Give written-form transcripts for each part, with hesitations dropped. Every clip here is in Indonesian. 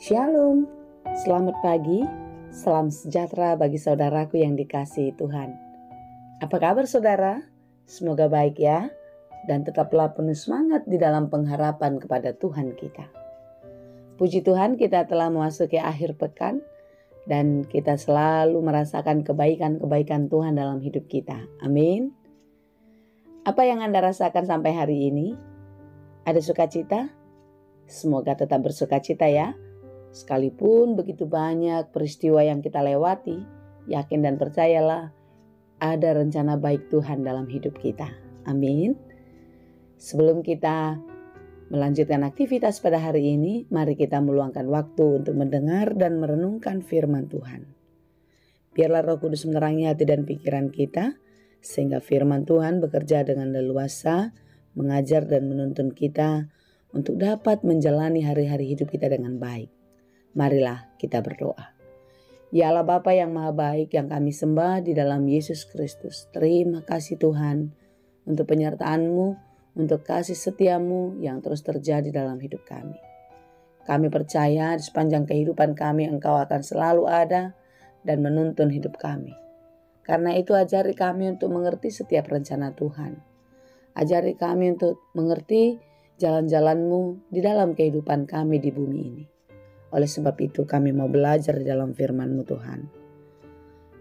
Shalom, selamat pagi, salam sejahtera bagi saudaraku yang dikasihi Tuhan. Apa kabar saudara? Semoga baik ya, dan tetaplah penuh semangat di dalam pengharapan kepada Tuhan kita. Puji Tuhan, kita telah memasuki akhir pekan, dan kita selalu merasakan kebaikan-kebaikan Tuhan dalam hidup kita. Amin. Apa yang Anda rasakan sampai hari ini? Ada sukacita? Semoga tetap bersukacita ya. Sekalipun begitu banyak peristiwa yang kita lewati, yakin dan percayalah ada rencana baik Tuhan dalam hidup kita. Amin. Sebelum kita melanjutkan aktivitas pada hari ini, mari kita meluangkan waktu untuk mendengar dan merenungkan firman Tuhan. Biarlah Roh Kudus menerangi hati dan pikiran kita, sehingga firman Tuhan bekerja dengan leluasa, mengajar dan menuntun kita untuk dapat menjalani hari-hari hidup kita dengan baik. Marilah kita berdoa. Ya Allah Bapa yang Maha Baik yang kami sembah di dalam Yesus Kristus. Terima kasih Tuhan untuk penyertaan-Mu, untuk kasih setia-Mu yang terus terjadi dalam hidup kami. Kami percaya di sepanjang kehidupan kami Engkau akan selalu ada dan menuntun hidup kami. Karena itu ajari kami untuk mengerti setiap rencana Tuhan. Ajari kami untuk mengerti jalan-jalan-Mu di dalam kehidupan kami di bumi ini. Oleh sebab itu kami mau belajar di dalam firman-Mu Tuhan.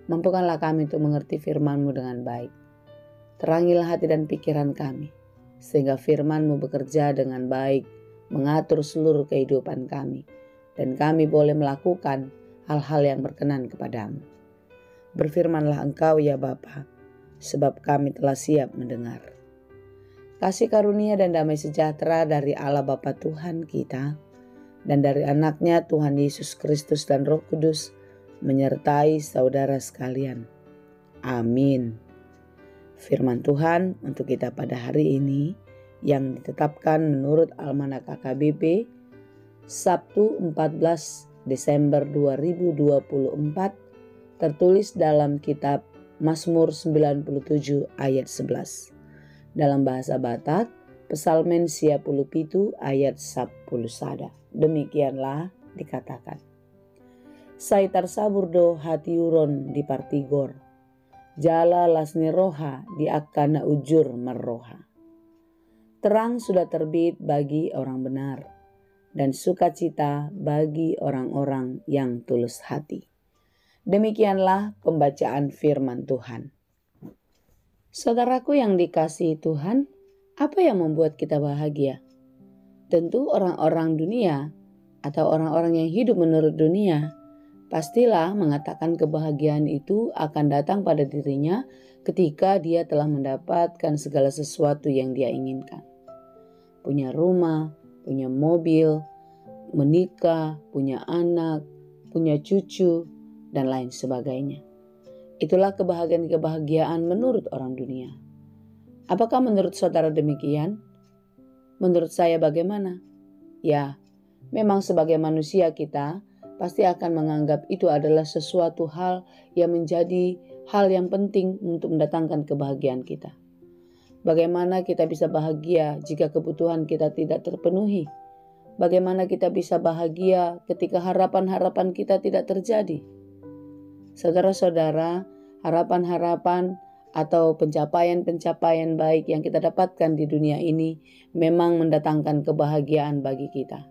Mampukanlah kami untuk mengerti firman-Mu dengan baik. Terangilah hati dan pikiran kami, sehingga firman-Mu bekerja dengan baik, mengatur seluruh kehidupan kami, dan kami boleh melakukan hal-hal yang berkenan kepadamu. Berfirmanlah Engkau ya Bapa, sebab kami telah siap mendengar. Kasih karunia dan damai sejahtera dari Allah Bapa Tuhan kita, dan dari anaknya Tuhan Yesus Kristus dan Roh Kudus menyertai saudara sekalian. Amin. Firman Tuhan untuk kita pada hari ini yang ditetapkan menurut Almanak KKBP Sabtu 14 Desember 2024 tertulis dalam kitab Mazmur 97 ayat 11. Dalam bahasa Batak, Pesalmen 37 ayat 10 sada. Demikianlah dikatakan. Saitar saburdo hatiuron di partigor, jala lasni roha di akana ujur merroha. Terang sudah terbit bagi orang benar, dan sukacita bagi orang-orang yang tulus hati. Demikianlah pembacaan firman Tuhan. Saudaraku yang dikasihi Tuhan, apa yang membuat kita bahagia? Tentu orang-orang dunia atau orang-orang yang hidup menurut dunia pastilah mengatakan kebahagiaan itu akan datang pada dirinya ketika dia telah mendapatkan segala sesuatu yang dia inginkan. Punya rumah, punya mobil, menikah, punya anak, punya cucu, dan lain sebagainya. Itulah kebahagiaan-kebahagiaan menurut orang dunia. Apakah menurut saudara demikian? Menurut saya bagaimana? Ya, memang sebagai manusia kita pasti akan menganggap itu adalah sesuatu hal yang menjadi hal yang penting untuk mendatangkan kebahagiaan kita. Bagaimana kita bisa bahagia jika kebutuhan kita tidak terpenuhi? Bagaimana kita bisa bahagia ketika harapan-harapan kita tidak terjadi? Saudara-saudara, harapan-harapan atau pencapaian-pencapaian baik yang kita dapatkan di dunia ini memang mendatangkan kebahagiaan bagi kita.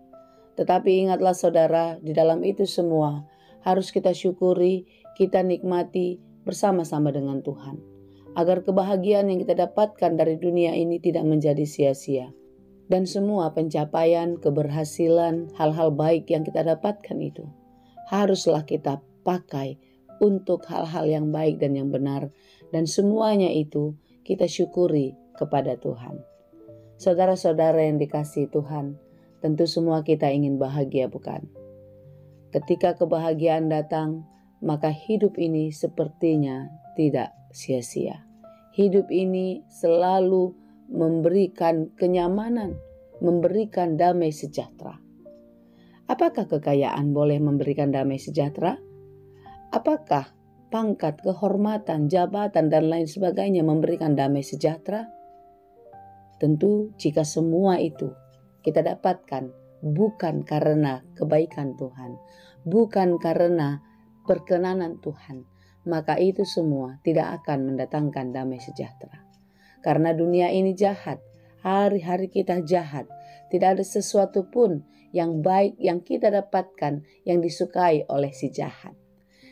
Tetapi ingatlah saudara, di dalam itu semua harus kita syukuri, kita nikmati bersama-sama dengan Tuhan. Agar kebahagiaan yang kita dapatkan dari dunia ini tidak menjadi sia-sia. Dan semua pencapaian, keberhasilan, hal-hal baik yang kita dapatkan itu haruslah kita pakai untuk hal-hal yang baik dan yang benar. Dan semuanya itu kita syukuri kepada Tuhan. Saudara-saudara yang dikasihi Tuhan, tentu semua kita ingin bahagia bukan? Ketika kebahagiaan datang, maka hidup ini sepertinya tidak sia-sia. Hidup ini selalu memberikan kenyamanan, memberikan damai sejahtera. Apakah kekayaan boleh memberikan damai sejahtera? Apakah pangkat, kehormatan, jabatan, dan lain sebagainya memberikan damai sejahtera? Tentu jika semua itu kita dapatkan bukan karena kebaikan Tuhan, bukan karena perkenanan Tuhan, maka itu semua tidak akan mendatangkan damai sejahtera. Karena dunia ini jahat, hari-hari kita jahat, tidak ada sesuatu pun yang baik yang kita dapatkan yang disukai oleh si jahat.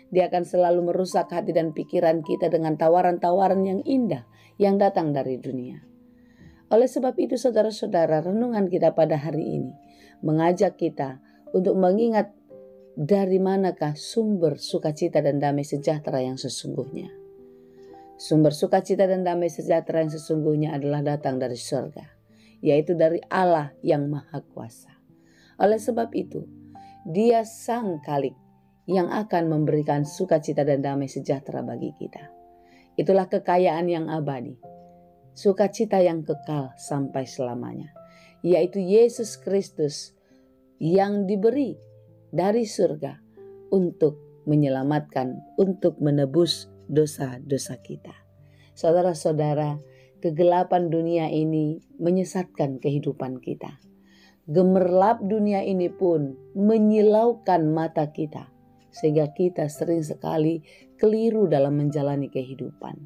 Dia akan selalu merusak hati dan pikiran kita dengan tawaran-tawaran yang indah yang datang dari dunia. Oleh sebab itu saudara-saudara, renungan kita pada hari ini mengajak kita untuk mengingat dari manakah sumber sukacita dan damai sejahtera yang sesungguhnya. Sumber sukacita dan damai sejahtera yang sesungguhnya adalah datang dari surga, yaitu dari Allah yang Maha Kuasa. Oleh sebab itu, Dia Sang Khalik yang akan memberikan sukacita dan damai sejahtera bagi kita. Itulah kekayaan yang abadi, sukacita yang kekal sampai selamanya, yaitu Yesus Kristus yang diberi dari surga untuk menyelamatkan, untuk menebus dosa-dosa kita. Saudara-saudara, kegelapan dunia ini menyesatkan kehidupan kita. Gemerlap dunia ini pun menyilaukan mata kita, sehingga kita sering sekali keliru dalam menjalani kehidupan.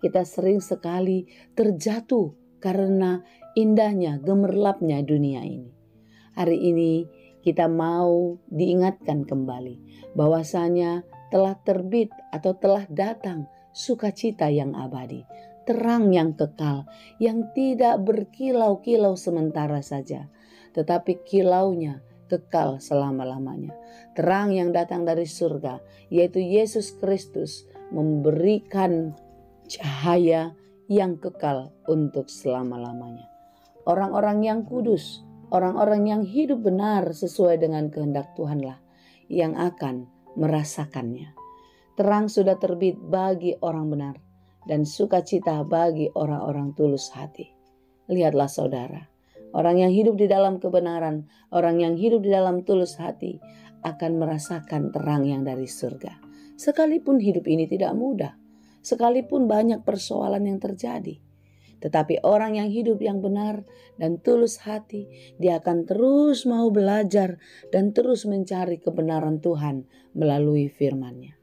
Kita sering sekali terjatuh karena indahnya, gemerlapnya dunia ini. Hari ini kita mau diingatkan kembali bahwasanya telah terbit atau telah datang sukacita yang abadi, terang yang kekal, yang tidak berkilau-kilau sementara saja, tetapi kilaunya kekal selama-lamanya. Terang yang datang dari surga, yaitu Yesus Kristus, memberikan cahaya yang kekal untuk selama-lamanya. Orang-orang yang kudus, orang-orang yang hidup benar sesuai dengan kehendak Tuhanlah yang akan merasakannya. Terang sudah terbit bagi orang benar dan sukacita bagi orang-orang tulus hati. Lihatlah saudara, orang yang hidup di dalam kebenaran, orang yang hidup di dalam tulus hati akan merasakan terang yang dari surga. Sekalipun hidup ini tidak mudah, sekalipun banyak persoalan yang terjadi, tetapi orang yang hidup yang benar dan tulus hati, dia akan terus mau belajar dan terus mencari kebenaran Tuhan melalui firman-Nya.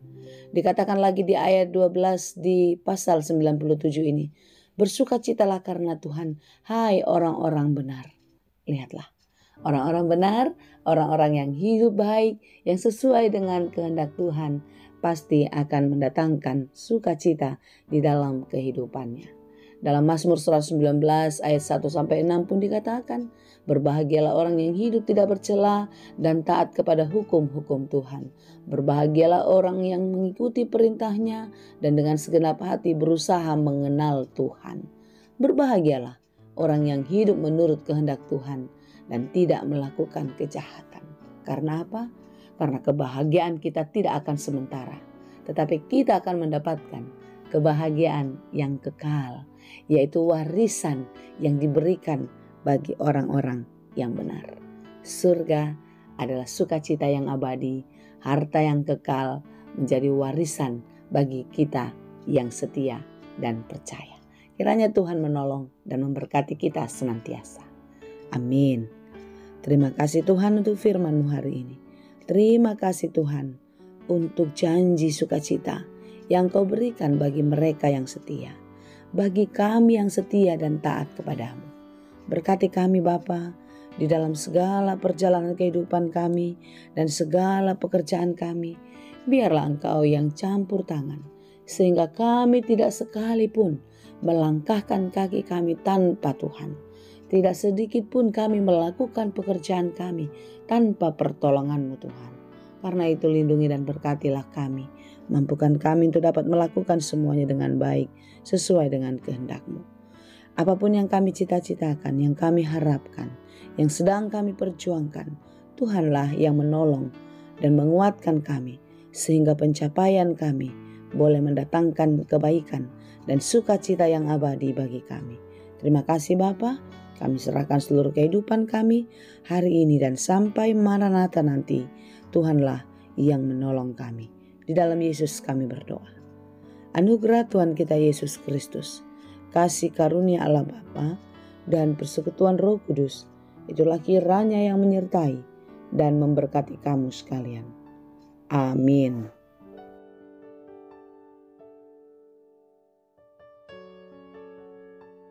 Dikatakan lagi di ayat 12 di pasal 97 ini, bersukacitalah karena Tuhan, hai orang-orang benar. Lihatlah, orang-orang benar, orang-orang yang hidup baik, yang sesuai dengan kehendak Tuhan, pasti akan mendatangkan sukacita di dalam kehidupannya. Dalam Mazmur 119 ayat 1-6 pun dikatakan, berbahagialah orang yang hidup tidak bercela dan taat kepada hukum-hukum Tuhan. Berbahagialah orang yang mengikuti perintahnya dan dengan segenap hati berusaha mengenal Tuhan. Berbahagialah orang yang hidup menurut kehendak Tuhan dan tidak melakukan kejahatan. Karena apa? Karena kebahagiaan kita tidak akan sementara, tetapi kita akan mendapatkan kebahagiaan yang kekal, yaitu warisan yang diberikan bagi orang-orang yang benar. Surga adalah sukacita yang abadi, harta yang kekal menjadi warisan bagi kita yang setia dan percaya. Kiranya Tuhan menolong dan memberkati kita senantiasa. Amin. Terima kasih Tuhan untuk firman-Mu hari ini. Terima kasih Tuhan untuk janji sukacita yang Kau berikan bagi mereka yang setia, bagi kami yang setia dan taat kepadamu. Berkati kami Bapa di dalam segala perjalanan kehidupan kami dan segala pekerjaan kami. Biarlah Engkau yang campur tangan, sehingga kami tidak sekalipun melangkahkan kaki kami tanpa Tuhan. Tidak sedikit pun kami melakukan pekerjaan kami tanpa pertolongan-Mu Tuhan. Karena itu lindungi dan berkatilah kami. Mampukan kami untuk dapat melakukan semuanya dengan baik sesuai dengan kehendak-Mu. Apapun yang kami cita-citakan, yang kami harapkan, yang sedang kami perjuangkan, Tuhanlah yang menolong dan menguatkan kami sehingga pencapaian kami boleh mendatangkan kebaikan dan sukacita yang abadi bagi kami. Terima kasih Bapa, kami serahkan seluruh kehidupan kami hari ini dan sampai Maranatha nanti. Tuhanlah yang menolong kami. Di dalam Yesus kami berdoa. Anugerah Tuhan kita Yesus Kristus, kasih karunia Allah Bapa, dan persekutuan Roh Kudus itulah kiranya yang menyertai dan memberkati kamu sekalian. Amin.